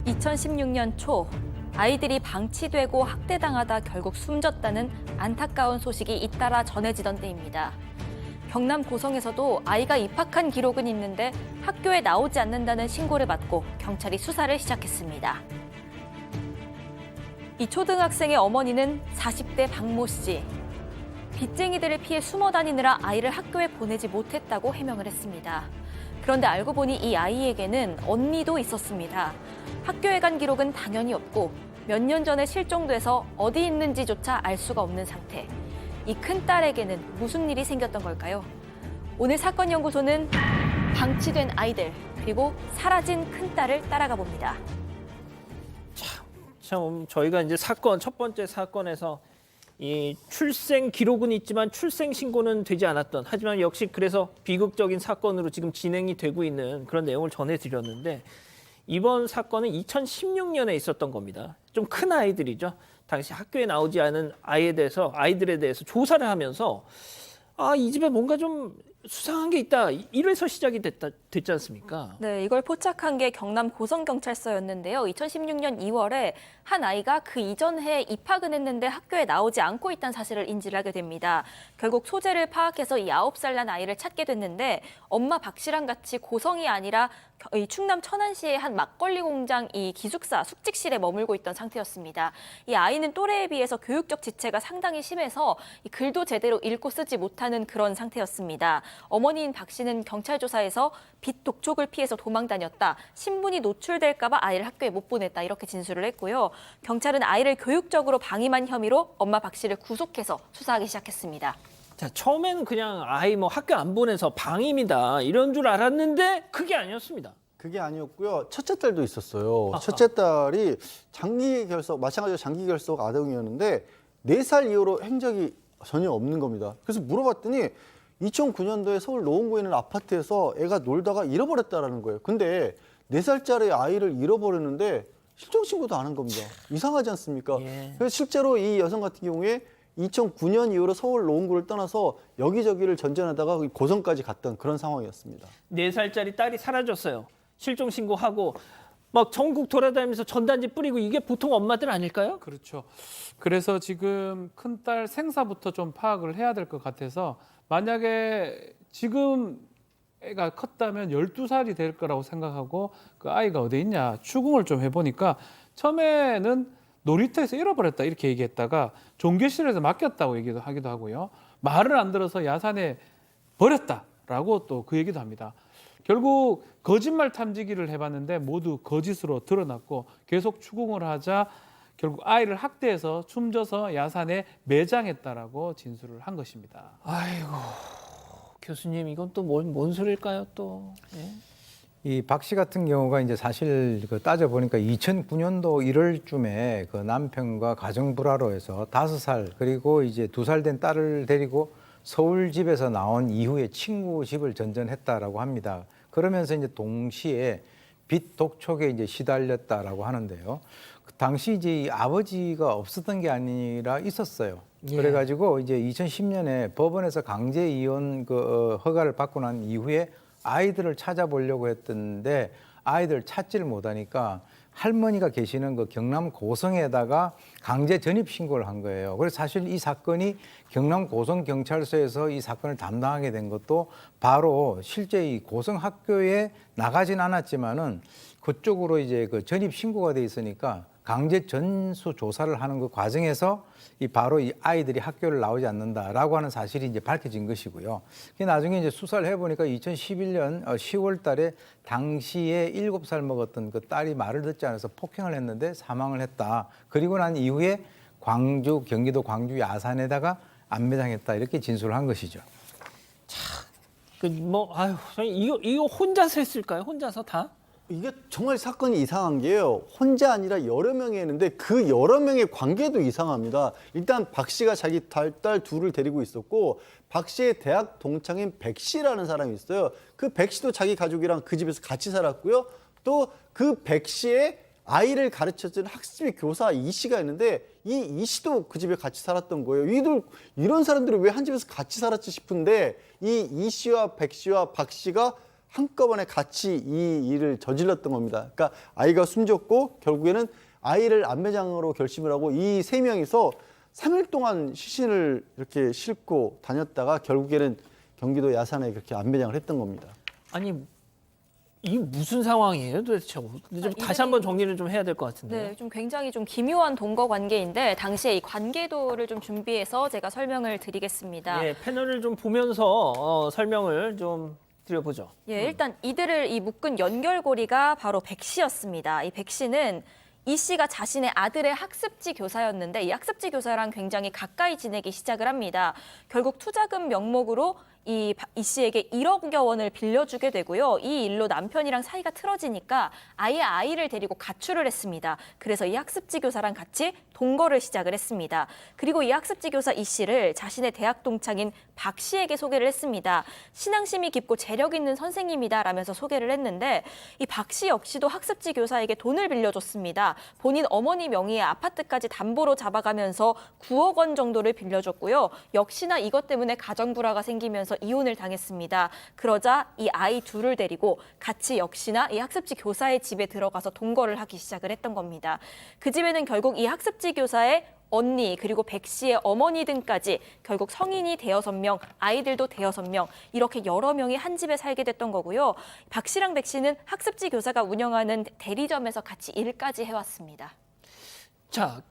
2016년 초 아이들이 방치되고 학대당하다 결국 숨졌다는 안타까운 소식이 잇따라 전해지던 때입니다. 경남 고성에서도 아이가 입학한 기록은 있는데 학교에 나오지 않는다는 신고를 받고 경찰이 수사를 시작했습니다. 이 초등학생의 어머니는 40대 박모 씨. 빚쟁이들을 피해 숨어 다니느라 아이를 학교에 보내지 못했다고 해명을 했습니다. 그런데 알고 보니 이 아이에게는 언니도 있었습니다. 학교에 간 기록은 당연히 없고 몇 년 전에 실종돼서 어디 있는지조차 알 수가 없는 상태. 이 큰딸에게는 무슨 일이 생겼던 걸까요? 오늘 사건연구소는 방치된 아이들 그리고 사라진 큰딸을 따라가 봅니다. 참 저희가 이제 첫 번째 사건에서 이 출생 기록은 있지만 출생 신고는 되지 않았던, 하지만 역시 그래서 비극적인 사건으로 지금 진행이 되고 있는 그런 내용을 전해드렸는데, 이번 사건은 2016년에 있었던 겁니다. 좀 큰 아이들이죠. 당시 학교에 나오지 않은 아이들에 대해서 조사를 하면서 이 집에 뭔가 좀 수상한 게 있다, 이래서 시작이 됐지 않습니까? 네, 이걸 포착한 게 경남 고성경찰서였는데요. 2016년 2월에 한 아이가 그 이전 해에 입학은 했는데 학교에 나오지 않고 있다는 사실을 인지를 하게 됩니다. 결국 소재를 파악해서 이 9살 난 아이를 찾게 됐는데 엄마 박 씨랑 같이 고성이 아니라 이 충남 천안시의 한 막걸리 공장 이 기숙사 숙직실에 머물고 있던 상태였습니다. 이 아이는 또래에 비해서 교육적 지체가 상당히 심해서 이 글도 제대로 읽고 쓰지 못하는 그런 상태였습니다. 어머니인 박 씨는 경찰 조사에서 빚 독촉을 피해서 도망 다녔다. 신분이 노출될까 봐 아이를 학교에 못 보냈다. 이렇게 진술을 했고요. 경찰은 아이를 교육적으로 방임한 혐의로 엄마 박 씨를 구속해서 수사하기 시작했습니다. 자, 처음에는 그냥 아이 학교 안 보내서 방임이다 이런 줄 알았는데 그게 아니었습니다. 그게 아니었고요. 첫째 딸도 있었어요. 첫째 딸이 마찬가지로 장기 결석 아동이었는데 4살 이후로 행적이 전혀 없는 겁니다. 그래서 물어봤더니 2009년도에 서울 노원구에 있는 아파트에서 애가 놀다가 잃어버렸다라는 거예요. 근데 4살짜리 아이를 잃어버렸는데 실종 신고도 안 한 겁니다. 이상하지 않습니까? 예. 그래서 실제로 이 여성 같은 경우에 2009년 이후로 서울 노원구를 떠나서 여기저기를 전전하다가 고성까지 갔던 그런 상황이었습니다. 4살짜리 딸이 사라졌어요. 실종 신고하고 막 전국 돌아다니면서 전단지 뿌리고, 이게 보통 엄마들 아닐까요? 그렇죠. 그래서 지금 큰딸 생사부터 좀 파악을 해야 될 것 같아서, 만약에 지금 애가 컸다면 12살이 될 거라고 생각하고 그 아이가 어디 있냐 추궁을 좀 해보니까, 처음에는 놀이터에서 잃어버렸다 이렇게 얘기했다가 종교실에서 맡겼다고 하기도 하고요. 말을 안 들어서 야산에 버렸다라고 또 그 얘기도 합니다. 결국 거짓말 탐지기를 해봤는데 모두 거짓으로 드러났고, 계속 추궁을 하자 결국 아이를 학대해서 숨져서 야산에 매장했다라고 진술을 한 것입니다. 아이고, 교수님 이건 또 뭔 소리일까요 또? 예? 이 박 씨 같은 경우가 이제 사실 따져보니까 2009년도 1월쯤에 그 남편과 가정 불화로 해서 5살 그리고 이제 2살 된 딸을 데리고 서울 집에서 나온 이후에 친구 집을 전전했다라고 합니다. 그러면서 이제 동시에 빚 독촉에 이제 시달렸다라고 하는데요. 그 당시 이제 이 아버지가 없었던 게 아니라 있었어요. 예. 그래가지고 이제 2010년에 법원에서 강제 이혼 허가를 받고 난 이후에 아이들을 찾아보려고 했던데 아이들 찾지를 못하니까 할머니가 계시는 그 경남 고성에다가 강제 전입 신고를 한 거예요. 그래서 사실 이 사건이 경남 고성 경찰서에서 이 사건을 담당하게 된 것도 바로 실제 이 고성 학교에 나가진 않았지만은 그쪽으로 이제 그 전입 신고가 돼 있으니까 강제 전수 조사를 하는 그 과정에서 바로 이 아이들이 학교를 나오지 않는다라고 하는 사실이 이제 밝혀진 것이고요. 나중에 이제 수사를 해보니까 2011년 10월 달에 당시에 7살 먹었던 그 딸이 말을 듣지 않아서 폭행을 했는데 사망을 했다. 그리고 난 이후에 경기도 광주 야산에다가 안매장했다. 이렇게 진술을 한 것이죠. 이거 혼자서 했을까요? 혼자서 다? 이게 정말 사건이 이상한 게요. 혼자 아니라 여러 명이 했는데 그 여러 명의 관계도 이상합니다. 일단 박 씨가 자기 딸 둘을 데리고 있었고, 박 씨의 대학 동창인 백 씨라는 사람이 있어요. 그 백 씨도 자기 가족이랑 그 집에서 같이 살았고요. 또 그 백 씨의 아이를 가르쳐준 학습지 교사 이 씨가 있는데 이 씨도 그 집에 같이 살았던 거예요. 이런 사람들이 왜 한 집에서 같이 살았지 싶은데 이 씨와 백 씨와 박 씨가 한꺼번에 같이 이 일을 저질렀던 겁니다. 그러니까 아이가 숨졌고 결국에는 아이를 안매장으로 결심을 하고 이 세 명이서 3일 동안 시신을 이렇게 싣고 다녔다가 결국에는 경기도 야산에 그렇게 안매장을 했던 겁니다. 아니 이 무슨 상황이에요 도대체? 근데 좀 다시 한번 정리를 좀 해야 될 것 같은데. 네, 좀 굉장히 좀 기묘한 동거 관계인데 당시에 이 관계도를 좀 준비해서 제가 설명을 드리겠습니다. 예, 패널을 좀 보면서 설명을 좀 드려보죠. 예, 일단 이들을 이 묶은 연결고리가 바로 백 씨였습니다. 이 백 씨는 이 씨가 자신의 아들의 학습지 교사였는데 이 학습지 교사랑 굉장히 가까이 지내기 시작을 합니다. 결국 투자금 명목으로 이 씨에게 1억여 원을 빌려주게 되고요. 이 일로 남편이랑 사이가 틀어지니까 아예 아이를 데리고 가출을 했습니다. 그래서 이 학습지 교사랑 같이 동거를 시작을 했습니다. 그리고 이 학습지 교사 이 씨를 자신의 대학 동창인 박 씨에게 소개를 했습니다. 신앙심이 깊고 재력 있는 선생님이다라면서 소개를 했는데 이 박 씨 역시도 학습지 교사에게 돈을 빌려줬습니다. 본인 어머니 명의의 아파트까지 담보로 잡아가면서 9억 원 정도를 빌려줬고요. 역시나 이것 때문에 가정불화가 생기면서 이혼을 당했습니다. 그러자 이 아이 둘을 데리고 같이 역시나 이 학습지 교사의 집에 들어가서 동거를 하기 시작을 했던 겁니다. 그 집에는 결국 이 학습지 교사의 언니 그리고 백 씨의 어머니 등까지 결국 성인이 대여섯 명, 아이들도 대여섯 명 이렇게 여러 명이 한 집에 살게 됐던 거고요. 박 씨랑 백 씨는 학습지 교사가 운영하는 대리점에서 같이 일까지 해왔습니다. 자,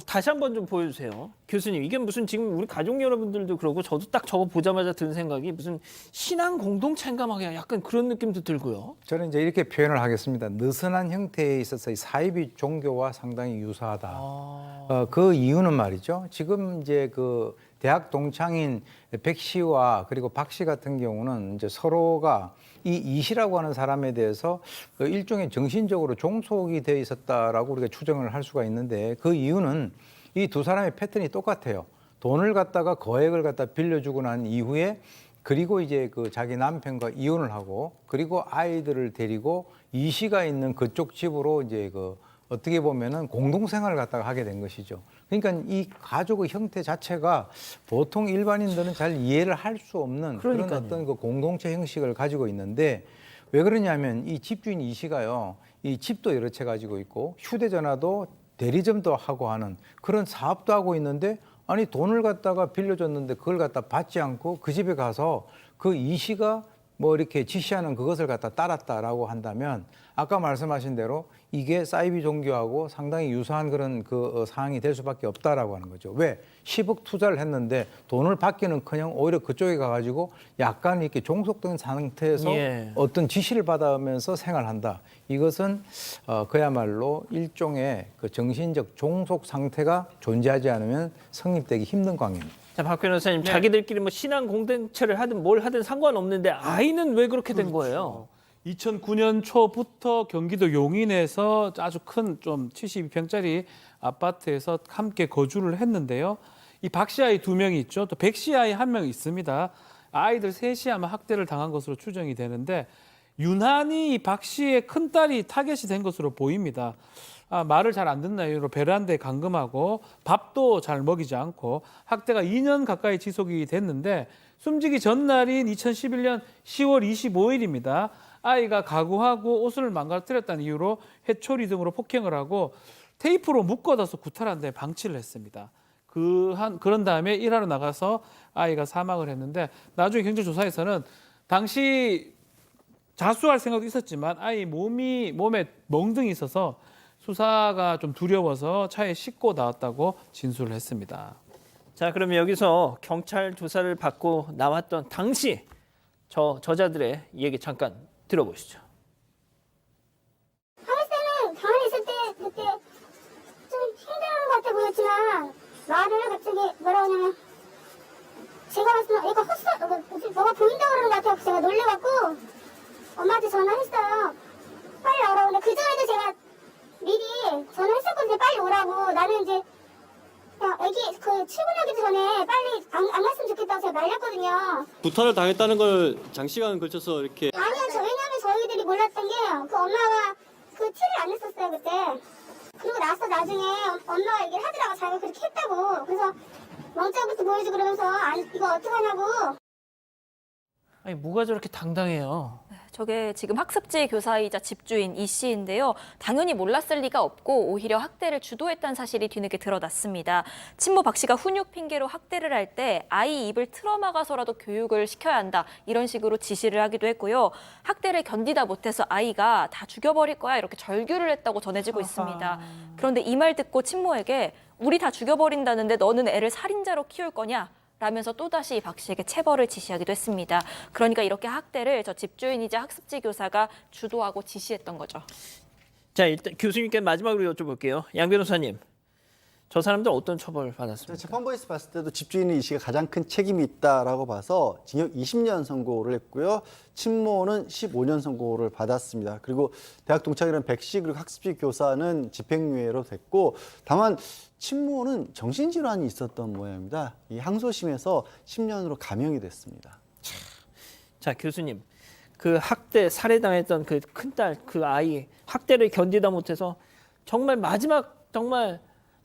다시 한번 좀 보여주세요. 교수님, 이게 무슨 지금 우리 가족 여러분들도 그러고 저도 딱 저거 보자마자 드는 생각이 무슨 신앙 공동체인가 막 약간 그런 느낌도 들고요. 저는 이제 이렇게 표현을 하겠습니다. 느슨한 형태에 있어서 이 사이비 종교와 상당히 유사하다. 그 이유는 말이죠. 지금 이제 그 대학 동창인 백 씨와 그리고 박 씨 같은 경우는 이제 서로가 이 씨라고 하는 사람에 대해서 그 일종의 정신적으로 종속이 되어 있었다라고 우리가 추정을 할 수가 있는데 그 이유는 이 두 사람의 패턴이 똑같아요. 돈을 갖다가 거액을 갖다 빌려주고 난 이후에 그리고 이제 그 자기 남편과 이혼을 하고 그리고 아이들을 데리고 이 씨가 있는 그쪽 집으로 이제 그 어떻게 보면은 공동생활을 갖다가 하게 된 것이죠. 그러니까 이 가족의 형태 자체가 보통 일반인들은 잘 이해를 할 수 없는 그러니까요. 그런 어떤 그 공동체 형식을 가지고 있는데 왜 그러냐면 이 집주인 이 씨가요, 이 집도 여러 채 가지고 있고 휴대전화도 대리점도 하고 하는 그런 사업도 하고 있는데 아니 돈을 갖다가 빌려줬는데 그걸 갖다 받지 않고 그 집에 가서 그 이 씨가 뭐 이렇게 지시하는 그것을 갖다 따랐다라고 한다면 아까 말씀하신 대로 이게 사이비 종교하고 상당히 유사한 그런 그 상황이 될 수밖에 없다라고 하는 거죠. 왜? 10억 투자를 했는데 돈을 받기는커녕 오히려 그쪽에 가가지고 약간 이렇게 종속된 상태에서 예. 어떤 지시를 받아오면서 생활한다. 이것은 그야말로 일종의 그 정신적 종속 상태가 존재하지 않으면 성립되기 힘든 관계입니다. 자, 박 변호사님, 네. 자기들끼리 뭐 신앙 공동체를 하든 뭘 하든 상관없는데 아이는 왜 그렇게 된 거예요? 2009년 초부터 경기도 용인에서 아주 큰 좀 72평짜리 아파트에서 함께 거주를 했는데요. 이 박 씨 아이 2명이 있죠. 또 백 씨 아이 1명 있습니다. 아이들 셋이 아마 학대를 당한 것으로 추정이 되는데 유난히 이 박 씨의 큰딸이 타겟이 된 것으로 보입니다. 말을 잘 안 듣는 이유로 베란다에 감금하고 밥도 잘 먹이지 않고 학대가 2년 가까이 지속이 됐는데 숨지기 전날인 2011년 10월 25일입니다. 아이가 가구하고 옷을 망가뜨렸다는 이유로 회초리 등으로 폭행을 하고 테이프로 묶어놔서 구타한 데 방치를 했습니다. 그런 다음에 일하러 나가서 아이가 사망을 했는데 나중에 경찰조사에서는 당시 자수할 생각도 있었지만 아이 몸에 멍등이 있어서 수사가 좀 두려워서 차에 싣고 나왔다고 진술을 했습니다. 자, 그러면 여기서 경찰 조사를 받고 나왔던 당시 저자들의 얘기 잠깐 들어보시죠. 어렸을 때는 가만히 있을 때 그때 좀 힘든 것 같아 보였지만 말을 갑자기 뭐라 하냐면 제가 봤을 때 얘가 뭐가 보인다고 그러는 것 같아요. 제가 놀래갖고 엄마한테 전화했어요. 빨리 오라고. 근데 그전에도 제가 미리 전화했었거든요. 빨리 오라고. 나는 이제 야, 애기 출근하기 전에 빨리 안 갔으면 좋겠다고 제가 말렸거든요. 구타를 당했다는 걸 장시간 걸쳐서 이렇게 아니요, 왜냐면 저희들이 몰랐던 게 그 엄마가 그 티를 안 냈었어요 그때. 그리고 나서 나중에 엄마가 얘기를 하더라고. 자기가 그렇게 했다고. 그래서 영장부터 보여주고 그러면서 이거 어떡하냐고. 아니 뭐가 저렇게 당당해요. 저게 지금 학습지 교사이자 집주인 이 씨인데요. 당연히 몰랐을 리가 없고 오히려 학대를 주도했다는 사실이 뒤늦게 드러났습니다. 친모 박 씨가 훈육 핑계로 학대를 할 때 아이 입을 틀어막아서라도 교육을 시켜야 한다. 이런 식으로 지시를 하기도 했고요. 학대를 견디다 못해서 아이가 다 죽여버릴 거야 이렇게 절규를 했다고 전해지고 있습니다. 그런데 이 말 듣고 친모에게 우리 다 죽여버린다는데 너는 애를 살인자로 키울 거냐? 라면서 또다시 박 씨에게 체벌을 지시하기도 했습니다. 그러니까 이렇게 학대를 저 집주인이자 학습지 교사가 주도하고 지시했던 거죠. 자, 일단 교수님께 마지막으로 여쭤볼게요. 양 변호사님, 저 사람들 어떤 처벌 받았습니까? 재판부에서 봤을 때도 집주인의 이 씨가 가장 큰 책임이 있다라고 봐서 징역 20년 선고를 했고요. 친모는 15년 선고를 받았습니다. 그리고 대학 동창이라는 백 씨 그리고 학습지 교사는 집행유예로 됐고, 다만 친모는 정신질환이 있었던 모양입니다. 이 항소심에서 10년으로 감형이 됐습니다. 자, 교수님, 그 학대 살해당했던 그 큰딸, 그 아이 학대를 견디다 못해서 정말 마지막 정말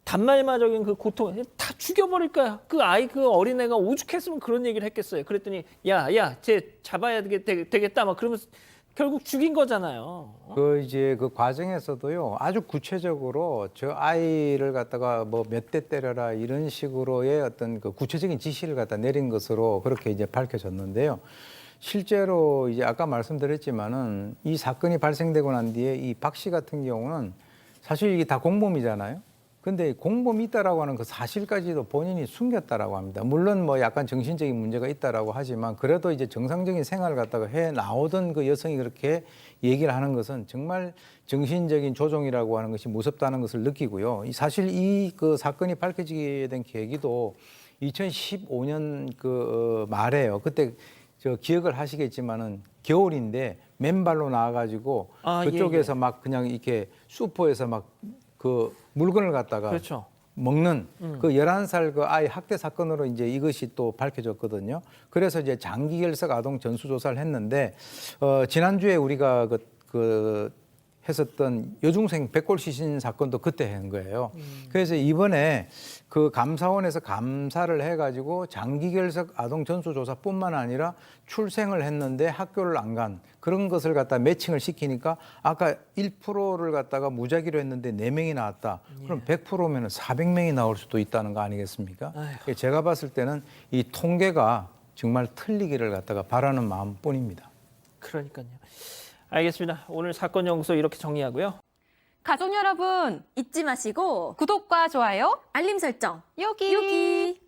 단말마적인 그 고통, 다 죽여버릴 거야. 그 아이, 그 어린애가 오죽했으면 그런 얘기를 했겠어요. 그랬더니 쟤 잡아야 되겠다. 막 그러면서 결국 죽인 거잖아요. 그 이제 그 과정에서도요 아주 구체적으로 저 아이를 갖다가 뭐 몇 대 때려라 이런 식으로의 어떤 그 구체적인 지시를 갖다 내린 것으로 그렇게 이제 밝혀졌는데요. 실제로 이제 아까 말씀드렸지만은 이 사건이 발생되고 난 뒤에 이 박 씨 같은 경우는 사실 이게 다 공범이잖아요. 근데 공범이 있다라고 하는 그 사실까지도 본인이 숨겼다라고 합니다. 물론 뭐 약간 정신적인 문제가 있다라고 하지만 그래도 이제 정상적인 생활을 갖다가 해 나오던 그 여성이 그렇게 얘기를 하는 것은 정말 정신적인 조종이라고 하는 것이 무섭다는 것을 느끼고요. 사실 이 그 사건이 밝혀지게 된 계기도 2015년 그 말에요. 그때 저 기억을 하시겠지만은 겨울인데 맨발로 나와가지고 그쪽에서 막 그냥 이렇게 슈퍼에서 막 그 물건을 갖다가 그렇죠. 먹는 그 11살 그 아이 학대 사건으로 이제 이것이 또 밝혀졌거든요. 그래서 이제 장기 결석 아동 전수조사를 했는데 지난주에 우리가 그 했었던 여중생 백골 시신 사건도 그때 한 거예요. 그래서 이번에 그 감사원에서 감사를 해가지고 장기 결석 아동 전수조사뿐만 아니라 출생을 했는데 학교를 안 간 그런 것을 갖다 매칭을 시키니까 아까 1%를 갖다가 무작위로 했는데 4명이 나왔다. 그럼 100%면 400명이 나올 수도 있다는 거 아니겠습니까? 제가 봤을 때는 이 통계가 정말 틀리기를 갖다가 바라는 마음뿐입니다. 그러니까요. 알겠습니다. 오늘 사건 연구소 이렇게 정리하고요. 가족 여러분 잊지 마시고 구독과 좋아요, 알림 설정 여기.